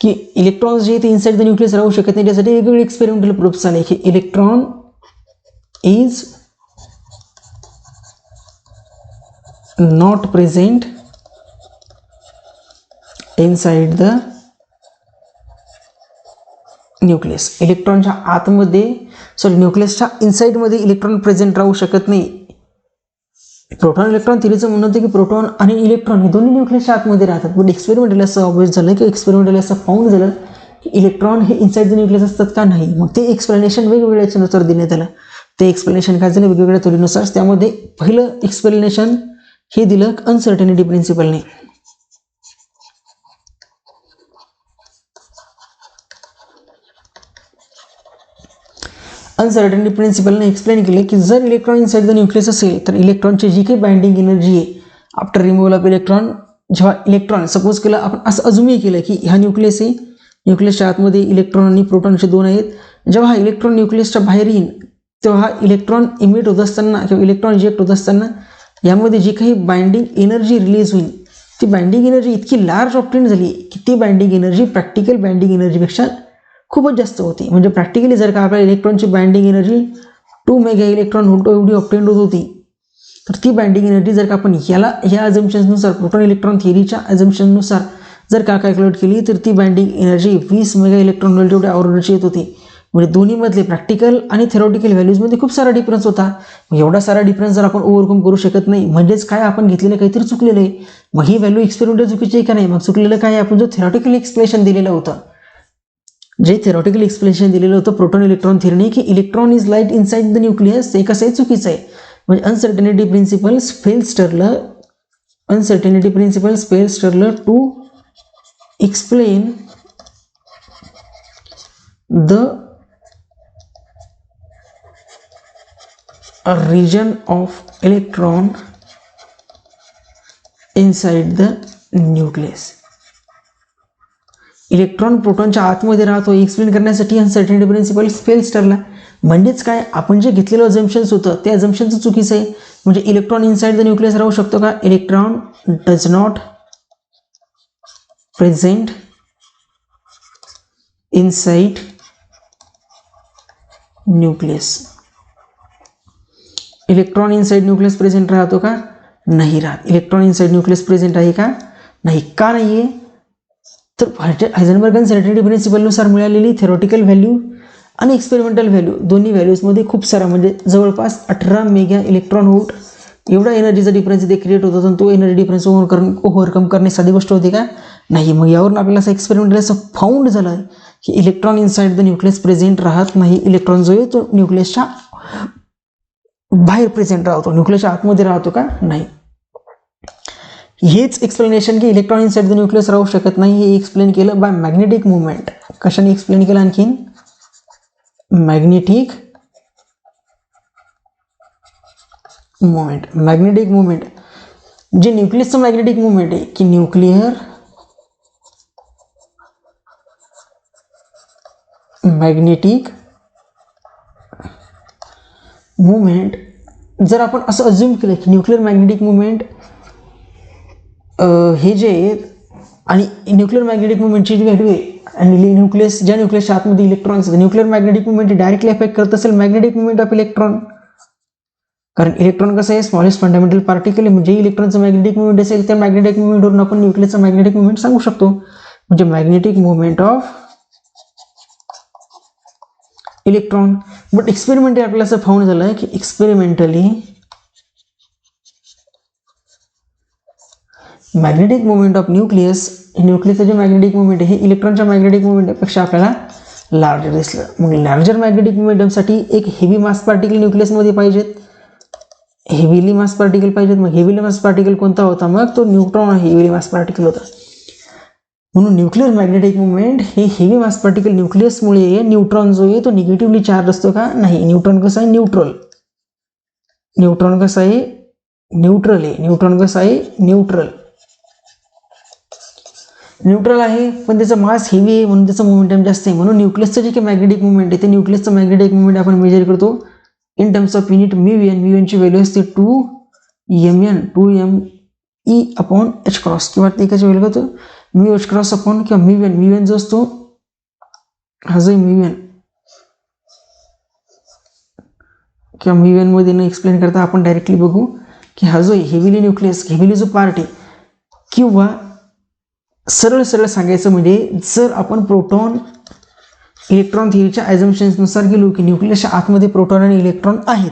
की इलेक्ट्रॉन्स जे ते इनसाइड द न्यूक्लियस राहू शकत नाही, त्यासाठी वेगवेगळे एक्सपेरिमेंटल प्रूफ्स आले की electron is not present inside the nucleus. इलेक्ट्रॉनच्या आतमध्ये न्यूक्लियसच्या इनसाइडमध्ये इलेक्ट्रॉन प्रेझेंट राहू शकत नाही. प्रोटॉन इलेक्ट्रॉन थिअरीचं म्हणणं होतं की प्रोटॉन आणि इलेक्ट्रॉन हे दोन्ही न्यूक्लियसच्या आतमध्ये राहतात. पण एक्सपेरिमेंटल असं ऑब्व्हियस झालं की एक्सपेरिमेंटल असं फाउंड झालं की इलेक्ट्रॉन हे इनसाइड द न्यूक्लियस असतात का? नाही. मग ते एक्सप्लेनेशन वेगवेगळ्या याच्यानुसार देण्यात आलं. ते एक्सप्लेनेशन काय झालं? वेगवेगळ्या थोरीनुसार. त्यामध्ये पहिलं एक्सप्लेनेशन हे दिलं अनसर्टनिटी प्रिन्सिपलने. अनसर्टनिटी प्रिन्सिपलने एक्सप्लेन केलं की जर इलेक्ट्रॉन इनसाइड द न्यूक्लियस असेल तर इलेक्ट्रॉनची जी काही बाइंडिंग एनर्जी आहे आफ्टर रिमूव्हल ऑफ इलेक्ट्रॉन, जेव्हा इलेक्ट्रॉन सपोज केलं आपण असं अजूनही केलं की हा न्यूक्लियस आहे, न्यूक्लियसच्या आतमध्ये इलेक्ट्रॉन आणि प्रोटॉनचे दोन आहेत. जेव्हा हा इलेक्ट्रॉन न्यूक्लियसच्या बाहेर येईल तेव्हा हा इलेक्ट्रॉन इमिट होत असताना किंवा इलेक्ट्रॉन इजेक्ट होत असताना यामध्ये जी काही बाइंडिंग एनर्जी रिलीज होईल ती बाइंडिंग एनर्जी इतकी लार्ज ऑप्टेन झाली की ती बाइंडिंग एनर्जी प्रॅक्टिकल बाइंडिंग एनर्जीपेक्षा खूपच जास्त होती. म्हणजे प्रॅक्टिकली जर का आपल्या इलेक्ट्रॉनची binding energy 2 mega electron volt एवढी ऑप्टेंड होत होती, तर ती बाइंडिंग एनर्जी जर का आपण या अझम्पशन्सनुसार प्रोटॉन इलेक्ट्रॉन थिअरीच्या अझम्पशननुसार जर का कॅल्क्युलेट केली तर ती binding energy 20 mega electron volt एवढ्या ऑर्डरची येत होती. म्हणजे दोन्हीमधले प्रॅक्टिकल आणि थेरॉटिकल व्हॅल्यूजमध्ये खूप सारा डिफरन्स होता. एवढा सारा डिफरन्स जर आपण ओव्हरकम करू शकत नाही म्हणजेच काय? आपण घेतलेलं काहीतरी चुकलेलं आहे. मग ही व्हॅल्यू एक्सपेरिमेंटल चुकीची आहे का? नाही. मग चुकलेलं काय? आपण जो थेरॉटिकल एक्सप्लेनेशन दिलेलं होतं, जे थेरॉटिकल एक्सप्लेनेशन दिलेलं होतं प्रोटॉन इलेक्ट्रॉन थिअरीने की electron is light inside the nucleus, ते कसं आहे? चुकीचं आहे. म्हणजे अनसर्टनिटी प्रिन्सिपल्स फेल्स ठरलं to explain the region of electron inside the nucleus. Electron प्रोटॉनच्या आतमध्ये राहतो एक्सप्लेन करण्यासाठी अनसर्टनिटी प्रिन्सिपल फेल्स ठरला. म्हणजेच काय? आपण जे घेतलेलं अझम्पशन्स होतं ते अझम्पशनचं चुकीचं आहे. म्हणजे इलेक्ट्रॉन इनसाइड द न्यूक्लियस राहू शकतो का? Electron does not present inside nucleus. Electron inside nucleus present राहतो का? नाही राहत. इलेक्ट्रॉन इनसाइड न्यूक्लियस प्रेझेंट आहे का? नाही. का नाही आहे? तर हायझेनबर्ग अनसर्टनिटी प्रिन्सिपलनुसार मिळालेली थेरॉटिकल व्हॅल्यू आणि एक्सपेरिमेंटल व्हॅल्यू दोन्ही व्हॅल्यूजमध्ये खूप सारा म्हणजे जवळपास 18 मेगा इलेक्ट्रॉन व्होल्ट एवढा एनर्जीचा डिफरन्स इथे क्रिएट होत होता. तो एनर्जी डिफरन्स ओव्हरकम करणे साधी गोष्ट होती का? नाही. मग यावरून आपल्याला असं एक्सपेरिमेंटल असं फाउंड झालं की electron inside the nucleus present राहत नाही. इलेक्ट्रॉन जो आहे तो न्यूक्लियसच्या बाहेर प्रेझेंट राहतो, न्यूक्लियसच्या आतमध्ये राहतो का? नाही. हेच एक्सप्लेनेशन की इलेक्ट्रॉन इनसाइड द न्यूक्लियस राहू शकत नाही हे एक्सप्लेन केलं बाय मॅग्नेटिक मुवमेंट. कशाने एक्सप्लेन केलं? आणखीन मॅग्नेटिक मुवमेंट. मॅग्नेटिक मुवमेंट जे न्यूक्लियसचं मॅग्नेटिक मुवमेंट आहे की न्यूक्लिअर मॅग्नेटिक मुवमेंट. जर आपण असं अज्युम केलं की न्यूक्लिअर मॅग्नेटिक मुवमेंट हे जे आहेत आणि न्यूक्लिअर मॅग्नेटिक मुवमेंटची जी व्हॅल्यू आहे आणि न्यूक्लियसच्या आतमध्ये electrons nuclear magnetic movement directly affect करत असेल मॅग्नेटिक मुवमेंट ऑफ इलेक्ट्रॉन. कारण इलेक्ट्रॉन कसं आहे? स्मॉलेस्ट फंडामेंटल पार्टिकल आहे. म्हणजे इलेक्ट्रॉनचं मॅग्नेटिक मुवमेंट असेल त्या मॅग्नेटिक मुवमेंटवरून आपण न्यूक्लियसचं मॅग्नेटिक मुवमेंट सांगू शकतो. म्हणजे magnetic movement of electron. But experimentally आपल्याला असं फाउंड झालं की एक्सपेरिमेंटली मॅग्नेटिक मुवमेंट ऑफ न्यूक्लियसचं जे मॅग्नेटिक मुवमेंट आहे हे इलेक्ट्रॉनच्या मॅग्नेटिक मुवमेंटपेक्षा आपल्याला लार्जर दिसलं. मग लार्जर मॅग्नेटिक मुवमेंटसाठी एक हेवी मास पार्टिकल न्यूक्लियसमध्ये पाहिजेत. हेवीली मास पार्टिकल पाहिजेत. मग हेवीली मास पार्टिकल कोणता होता? मग तो न्यूट्रॉन हेवीली मास पार्टिकल होता. म्हणून न्यूक्लिअर मॅग्नेटिक मुवमेंट हे हेवी मास पार्टिकल न्यूक्लियसमुळे न्यूट्रॉन जो आहे तो निगेटिव्हली चार्ज असतो का? नाही. न्यूट्रॉन कसं आहे? न्यूट्रल. न्यूट्रॉन कसं आहे? न्यूट्रल आहे. न्यूट्रॉन कसं आहे? न्यूट्रल. न्यूट्रल आहे पण त्याचं मास हेवी आहे म्हणून त्याचं मोमेंटम जास्त आहे. म्हणून न्यूक्लियसचं जे काही मॅग्नेटिक मुवमेंट आहे ते न्यूक्लियसचं मॅग्नेटिक मुवमेंट आपण मेजर करतो in terms of unit mu N. Mu एनची व्हॅल्यू असते 2 अपॉन एच क्रॉस किंवा ते कशी व्हॅल्यू करतो म्यू एच क्रॉस अपॉन किंवा म्यू एन. म्यू एन जो असतो हा जो म्यू एन किंवा म्यू एन मध्ये न एक्सप्लेन करता आपण डायरेक्टली बघू की हा जो हेवीली न्यूक्लियस हेवीली जो पार्ट आहे किंवा सरळ सरळ सांगायचं म्हणजे जर आपण प्रोटॉन इलेक्ट्रॉन थिअरीच्या ॲझम्पशन्सनुसार गेलो की न्यूक्लियसच्या आतमध्ये प्रोटॉन आणि इलेक्ट्रॉन आहेत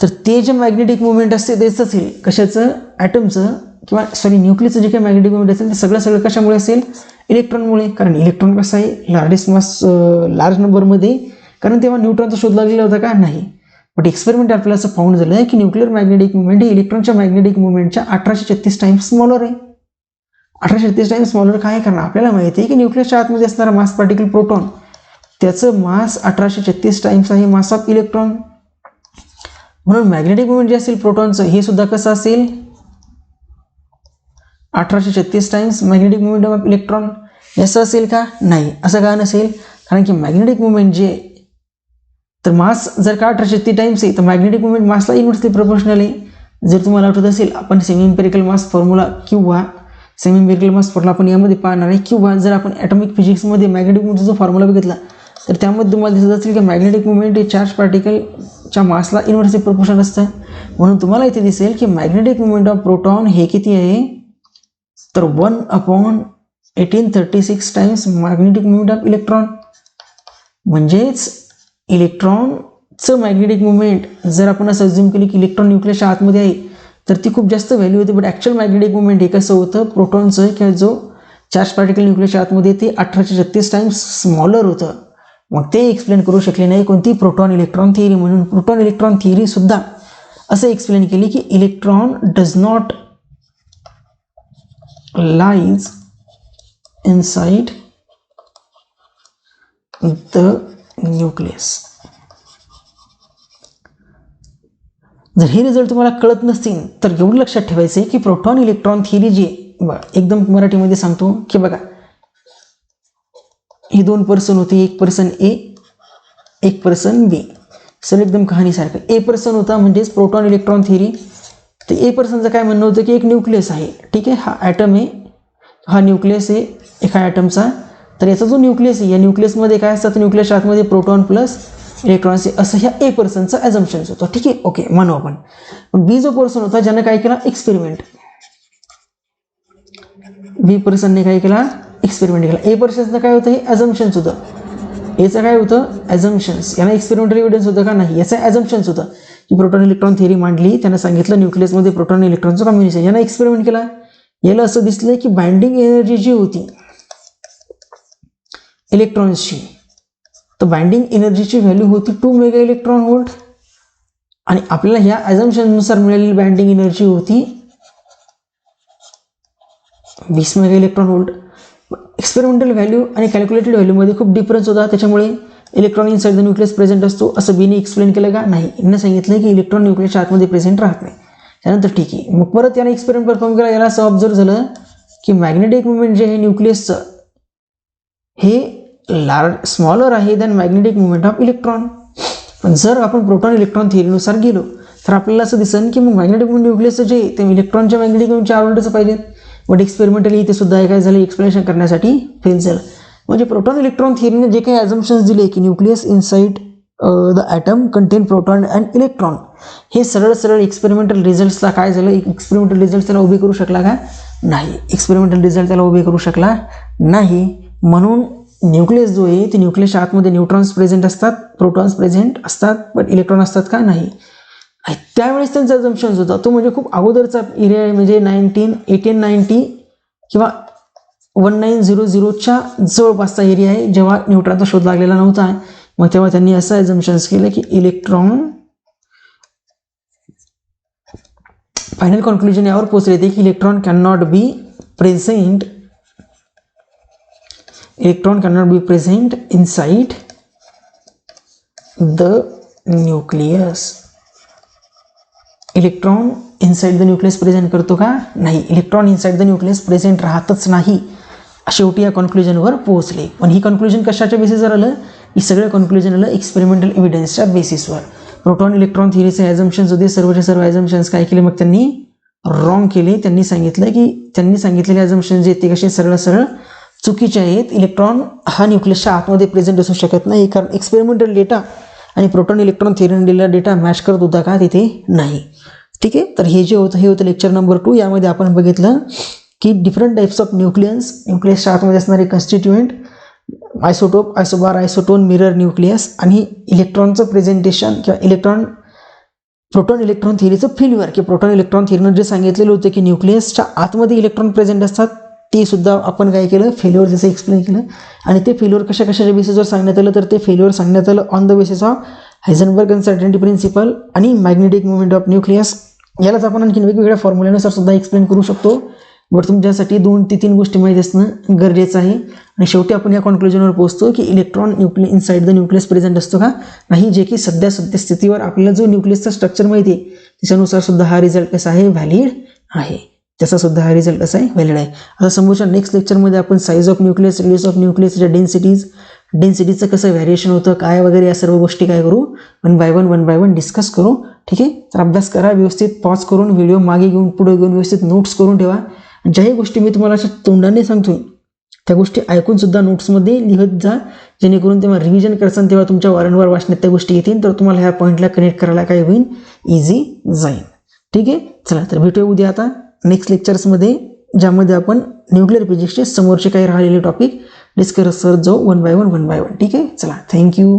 तर ते जे मॅग्नेटिक मुवमेंट असते तेच असेल कशाचं? ॲटमचं किंवा न्यूक्लियसचं जे काही मॅग्नेटिक मुवमेंट असेल ते सगळं कशामुळे असेल? इलेक्ट्रॉनमुळे. कारण इलेक्ट्रॉन कसं आहे लार्जेस्ट मास लार्ज नंबरमध्ये. कारण तेव्हा न्यूट्रॉनचा शोध लागलेला होता का? नाही. बट एक्सपेरिमेंट आपल्याला असं फाउंड झालं आहे की न्यूक्लिअर मॅग्नेटिक मुवमेंट ही इलेक्ट्रॉनच्या मॅग्नेटिक मुवमेंटच्या 1836 टाइम्स स्मॉलर आहे. 1836 टाइम्स स्मॉलर काय? कारण आपल्याला माहिती आहे की न्यूक्लियसच्या आतमध्ये असणारा मास पार्टिकल प्रोटॉन त्याचं मास 1836 टाइम्स आहे मास ऑफ इलेक्ट्रॉन. म्हणून मॅग्नेटिक मुवमेंट जे असेल प्रोटॉनचं हे सुद्धा कसं असेल? 1836 times magnetic movement of electron. असं असेल का? नाही. असं का नसेल? कारण की मॅग्नेटिक मुवमेंट जे तर मास जर का 1836 टाइम्स आहे तर मॅग्नेटिक मुवमेंट मासला इन्व्हर्सली प्रोपोर्शनल आहे. जर तुम्हाला आठवत असेल आपण सेमी एम्पिरिकल मास फॉर्म्युला किंवा सेमी एम्पिरिकल मास फॉर्म्युला आपण यामध्ये पाहणार आहे किंवा जर आपण ॲटॉमिक फिजिक्समध्ये मॅग्नेटिक मुवमेंटचा जो फॉर्म्युला बघितला तर त्यामध्ये तुम्हाला दिसत असेल की मॅग्नेटिक मुवमेंट हे चार्ज पार्टिकलच्या मासला इन्व्हर्सली प्रोपोर्शनल असतं. म्हणून तुम्हाला इथे दिसेल की मॅग्नेटिक मुवमेंट ऑफ प्रोटॉन हे किती आहे? तर 1/1836 times magnetic movement of electron. म्हणजेच इलेक्ट्रॉनचं मॅग्नेटिक मुवमेंट जर आपण असं अज्युम केली की इलेक्ट्रॉन न्यूक्लियसच्या आतमध्ये आहे तर ती खूप जास्त व्हॅल्यू होती. बट ॲक्च्युअल मॅग्नेटिक मुवमेंट हे कसं होतं? प्रोटॉनचं किंवा जो चार्ज पार्टिकल न्यूक्लियसच्या आतमध्ये ते 1836 टाइम्स स्मॉलर होतं. मग ते एक्सप्लेन करू शकले नाही कोणती? Proton electron theory. म्हणून प्रोटॉन इलेक्ट्रॉन थिअरी सुद्धा असं एक्सप्लेन केली की electron does not lies inside the nucleus. जर हे रिझल्ट तुम्हाला कळत नसतील तर एवढं लक्षात ठेवायचं आहे की प्रोटॉन इलेक्ट्रॉन थिअरी जी एकदम मराठीमध्ये सांगतो की बघा हे 2 पर्सन होते. एक पर्सन ए एक पर्सन बी. सर एकदम कहाणीसारखं. ए पर्सन होता म्हणजेच प्रोटॉन इलेक्ट्रॉन थिअरी. तर ए पर्सनचं काय म्हणणं होतं की एक न्यूक्लियस आहे. ठीक आहे. हा ॲटम आहे हा न्यूक्लियस आहे एका ॲटमचा. तर याचा जो न्यूक्लियस आहे या न्यूक्लियसमध्ये काय असतात? न्यूक्लियसच्या आतमध्ये प्रोटॉन प्लस इलेक्ट्रॉन्स असं ह्या ए पर्सनचा ॲझम्पशन्स होतं. ठीक आहे. ओके म्हणू आपण. पण बी जो पर्सन होता ज्यानं काय केला? एक्सपेरिमेंट. बी पर्सनने काय केला? एक्सपेरिमेंट केला. ए पर्सनचं काय होतं? हे ॲझम्पशन्स होतं. याचं काय होतं? ॲझम्पशन्स. याला एक्सपेरिमेंटल एव्हिडन्स होतं का? नाही. याचं ॲझम्पशन्स होतं की प्रोटॉन इलेक्ट्रॉन थिअरी मांडली. त्यानं सांगितलं न्यूक्लियसमध्ये प्रोटॉन इलेक्ट्रॉनचं कॉम्बिनेशन. यानं एक्सपेरिमेंट केला. याला असं दिसलं की बाइंडिंग एनर्जी जी होती इलेक्ट्रॉन्सची तर बाइंडिंग एनर्जीची व्हॅल्यू होती 2 मेगा इलेक्ट्रॉन व्होल्ट आणि आपल्याला ह्या ॲझम्पशननुसार मिळालेली बाइंडिंग एनर्जी होती 20 mega electron volt. Experimental value आणि कॅल्क्युलेटेड व्हॅल्यूमध्ये खूप डिफरन्स होता. त्याच्यामुळे electron inside the nucleus present असतो असं बीने एक्सप्लेन केलं का? नाही. यांना सांगितलं की इलेक्ट्रॉन न्यूक्लियसच्या आतमध्ये प्रेझेंट राहत नाही. त्यानंतर ठीक आहे. मग परत याने एक्सपेरिमेंट परफॉर्म केला. याला असं ऑब्झर्व झालं की मॅग्नेटिक मुवमेंट जे आहे न्यूक्लियसचं हे स्मॉलर आहे than magnetic movement of electron. पण जर आपण प्रोटॉन इलेक्ट्रॉन थिअरीनुसार गेलो तर आपल्याला असं दिसेल की मग मॅग्नेटिक मुवमेंट न्यूक्लियसचं जे ते इलेक्ट्रॉनच्या मॅग्नेटिक मुवमेंटच्या ऑर्डरचं पाहिजे. बट एक्सपेरिमेंटली ते सुद्धा काय झालं? एक्सप्लेनेशन करण्यासाठी फेल झालं. म्हणजे प्रोटॉन इलेक्ट्रॉन थिअरीने जे काही ॲझम्पशन्स दिले की nucleus inside the atom contain proton and electron हे सरळ सरळ एक्सपेरिमेंटल रिझल्ट्सला काय झालं? एक्सपेरिमेंटल रिझल्ट त्याला उभे करू शकला का? नाही. एक्सपेरिमेंटल रिझल्ट त्याला उभे करू शकला नाही. म्हणून न्यूक्लियस जो आहे ते न्यूक्लियसच्या आतमध्ये न्यूट्रॉन्स प्रेझेंट असतात प्रोटॉन्स प्रेझेंट असतात बट इलेक्ट्रॉन असतात का? नाही. त्यावेळेस त्यांचा ॲझम्पशन्स होता तो म्हणजे खूप अगोदरचा एरिया आहे. म्हणजे 1890 किंवा 1900च्या जवळपासचा एरिया आहे जेव्हा न्यूट्रॉनचा शोध लागलेला नव्हता. मग तेव्हा त्यांनी असं ॲझम्पशन्स केलं की इलेक्ट्रॉन फायनल कॉन्क्लुजन यावर पोहोचले ते की electron cannot be present inside the nucleus. Electron inside the nucleus present करतो का? नाही. Electron inside the nucleus present राहतच नाही, शेवटी या कॉन्क्लुजनवर पोहोचले. पण ही कॉन्क्लुजन कशाच्या बेसिसवर आलं? ही सगळं कॉन्क्लुजन आलं एक्सपेरिमेंटल एव्हिडन्सच्या बेसिसवर. प्रोटॉन इलेक्ट्रॉन थिअरीचे ॲझम्पशन्स होते, सर्वचे सर्व ॲझम्पशन्स काय केले? मग त्यांनी रॉंग केले. त्यांनी सांगितलं की त्यांनी सांगितलेले ॲझम्पशन्स जे ते कसे सरळ सरळ चुकीचे आहेत. इलेक्ट्रॉन हा न्यूक्लियसच्या आतमध्ये प्रेझेंट असू शकत नाही, कारण एक्सपेरिमेंटल डेटा आणि प्रोटॉन इलेक्ट्रॉन थिअरीने दिलेला डेटा मॅच करत होता का? तिथे नाही. ठीक आहे. तर हे जे होतं हे होतं लेक्चर नंबर 2. यामध्ये आपण बघितलं की डिफरंट टाइप्स ऑफ न्यूक्लियसच्या आतमध्ये असणारे कन्स्टिट्युएंट, आयसोटोप, आयसोबार, आयसोटोन, मिरर न्यूक्लियस आणि इलेक्ट्रॉनचं प्रेझेंटेशन किंवा प्रोटॉन इलेक्ट्रॉन थिअरीचं फेल्युअर, की प्रोटॉन इलेक्ट्रॉन थिअरीनं जे सांगितलेलं होतं की न्यूक्लियसच्या आतमध्ये इलेक्ट्रॉन प्रेझेंट असतात, ते सुद्धा आपण काय केलं? फेल्युअर जसं एक्सप्लेन केलं. आणि ते फेल्युअर कशाच्या बेसिसवर सांगण्यात आलं? तर ते फेल्युअर सांगण्यात आलं on the basis of Heisenberg uncertainty principle आणि मॅग्नेटिक मुवमेंट ऑफ न्यूक्लियस. यालाच आपण आणखी वेगवेगळ्या फॉर्म्युल्यानुसार सुद्धा एक्सप्लेन करू शकतो, बट तुमच्यासाठी 2 ते 3 गोष्टी माहीत असणं गरजेचं आहे. आणि शेवटी आपण या कॉन्क्लुजनवर पोहोचतो की electron inside the nucleus present असतो का? नाही, जे की सध्या स्थितीवर आपल्याला जो न्यूक्लियसचा स्ट्रक्चर माहिती आहे त्याच्यानुसार सुद्धा हा रिझल्ट कसा आहे? व्हॅलिड आहे. त्याचा सुद्धा हा रिझल्ट कसा आहे? व्हॅलिड आहे. आता समोरच्या नेक्स्ट लेक्चरमध्ये आपण size of nucleus, radius of न्यूक्लियसच्या डेन्सिटीचं कसं व्हॅरिएशन होतं काय वगैरे या सर्व गोष्टी काय करू? वन बाय वन डिस्कस करू. ठीक आहे. तर अभ्यास करा व्यवस्थित, पॉज करून व्हिडिओ मागे घेऊन पुढे घेऊन व्यवस्थित नोट्स करून ठेवा. ज्याही गोष्टी मी तुम्हाला अशा तोंडाने सांगतोय त्या गोष्टी ऐकून सुद्धा नोट्समध्ये लिहत जा, जेणेकरून तेव्हा रिव्हिजन करताना तेव्हा तुमच्या वारंवार वाचण्यात त्या गोष्टी येतील, तर तुम्हाला ह्या पॉईंटला कनेक्ट करायला काय होईल? इझी जाईल. ठीक आहे. चला तर भेटूया उद्या आता नेक्स्ट लेक्चर्समध्ये, ज्यामध्ये आपण न्यूक्लिअर फिजिक्सचे समोरचे काही राहिलेले टॉपिक डिस्कस करत जाऊ वन बाय वन. ठीक आहे. चला, थँक्यू.